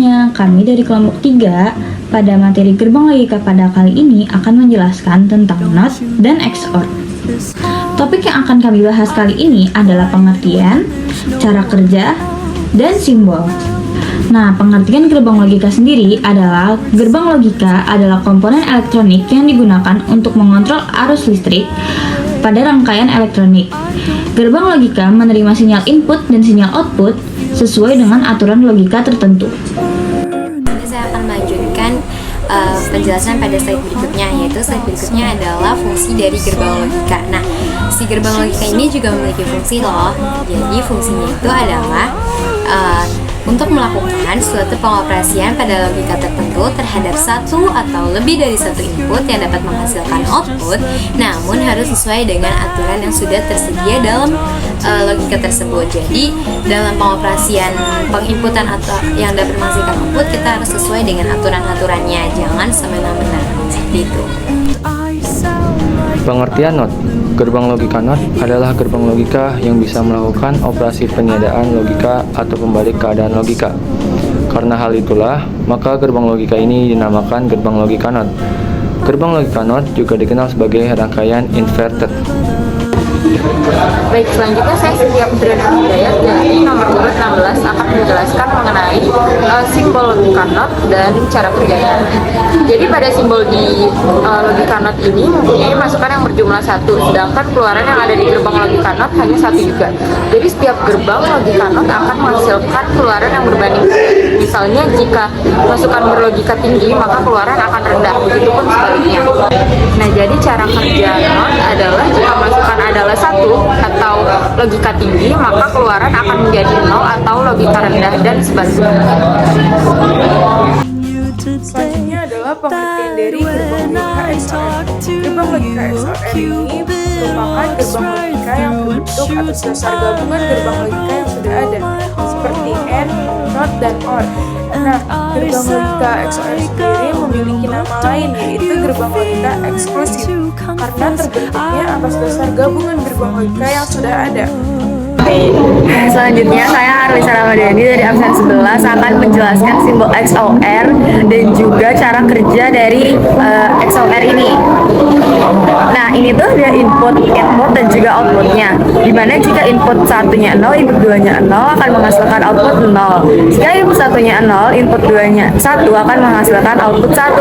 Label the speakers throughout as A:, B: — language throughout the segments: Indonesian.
A: semuanya, kami dari kelompok 3 pada materi gerbang logika pada kali ini akan menjelaskan tentang NOT dan XOR. Topik yang akan kami bahas kali ini adalah pengertian, cara kerja, dan simbol. Nah, pengertian gerbang logika sendiri adalah gerbang logika adalah komponen elektronik yang digunakan untuk mengontrol arus listrik pada rangkaian elektronik. Gerbang logika menerima sinyal input dan sinyal output sesuai dengan aturan logika tertentu.
B: Nanti saya akan melanjutkan penjelasan pada slide berikutnya, yaitu slide berikutnya adalah fungsi dari gerbang logika. Nah, si gerbang logika ini juga memiliki fungsi loh. Jadi fungsinya itu adalah untuk melakukan suatu pengoperasian pada logika tertentu terhadap satu atau lebih dari satu input yang dapat menghasilkan output, namun harus sesuai dengan aturan yang sudah tersedia dalam logika tersebut. Jadi dalam pengoperasian penginputan atau yang dapat menghasilkan output, kita harus sesuai dengan aturan-aturannya, jangan semena-mena seperti itu.
C: Pengertian NOT. Gerbang logika NOT adalah gerbang logika yang bisa melakukan operasi peniadaan logika atau pembalik keadaan logika. Karena hal itulah, maka gerbang logika ini dinamakan gerbang logika NOT. Gerbang logika NOT juga dikenal sebagai rangkaian inverter.
A: Baik, selanjutnya saya Cynthia Putriana Hidayat dari nomor urut 16 akan menjelaskan mengenai simbol logika NOT dan cara kerjanya. Jadi pada simbol di logika NOT ini mempunyai masukan yang berjumlah 1, sedangkan keluaran yang ada di gerbang logika NOT hanya 1 juga. Jadi setiap gerbang logika NOT akan menghasilkan keluaran yang berbanding. Misalnya jika masukan berlogika tinggi, maka keluaran akan rendah, begitupun sebaliknya. Nah, jadi cara kerja NOT adalah jika masukan adalah 1 atau logika tinggi, maka keluaran akan menjadi 0 atau logika rendah, dan sebaliknya.
D: Selanjutnya adalah pengertian dari gerbang logika XOR. Gerbang logika XOR ini merupakan gerbang logika yang terbentuk atas dasar gabungan gerbang logika yang sudah ada, seperti AND, NOT, dan OR. Nah, gerbang logika XOR sendiri memiliki nama lain, yaitu gerbang logika eksklusif, karena terbentuknya atas dasar gabungan gerbang logika yang sudah ada.
E: Selanjutnya saya Arlisa Ramadhani dari absen 11 akan menjelaskan simbol XOR dan juga cara kerja dari XOR ini. Nah, ini tuh dia input dan juga outputnya. Dimana jika input satunya 0, input 2-nya 0 akan menghasilkan output 0. Jika input satunya 0, input 2-nya 1 akan menghasilkan output 1.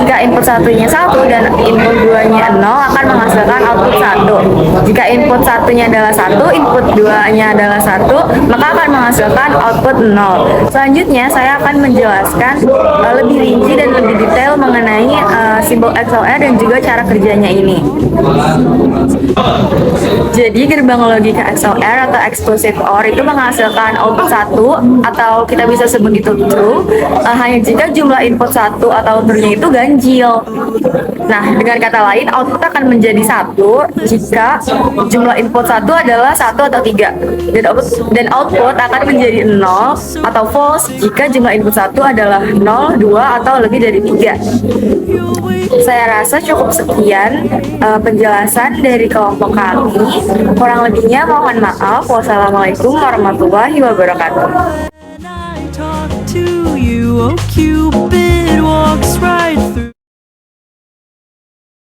E: Jika input satunya 1 dan input 2-nya 0 akan menghasilkan output 1. Jika input satunya adalah 1, input 2-nya adalah 1, maka akan menghasilkan output 0. Selanjutnya saya akan menjelaskan lebih rinci dan lebih detail mengenai simbol XOR dan juga cara kerjanya ini. Jadi gerbang logika XOR atau exclusive OR itu menghasilkan output 1 atau kita bisa sebut itu true hanya jika jumlah input 1 atau true-nya itu ganjil. Nah, dengan kata lain output akan menjadi 1 jika jumlah input 1 adalah 1 atau 3, dan output akan menjadi 0 atau false jika jumlah input 1 adalah 0, 2, atau lebih dari 3. Saya rasa cukup sekian penjelasan dari kelompok kami. Kurang lebihnya mohon maaf. Wassalamualaikum warahmatullahi wabarakatuh.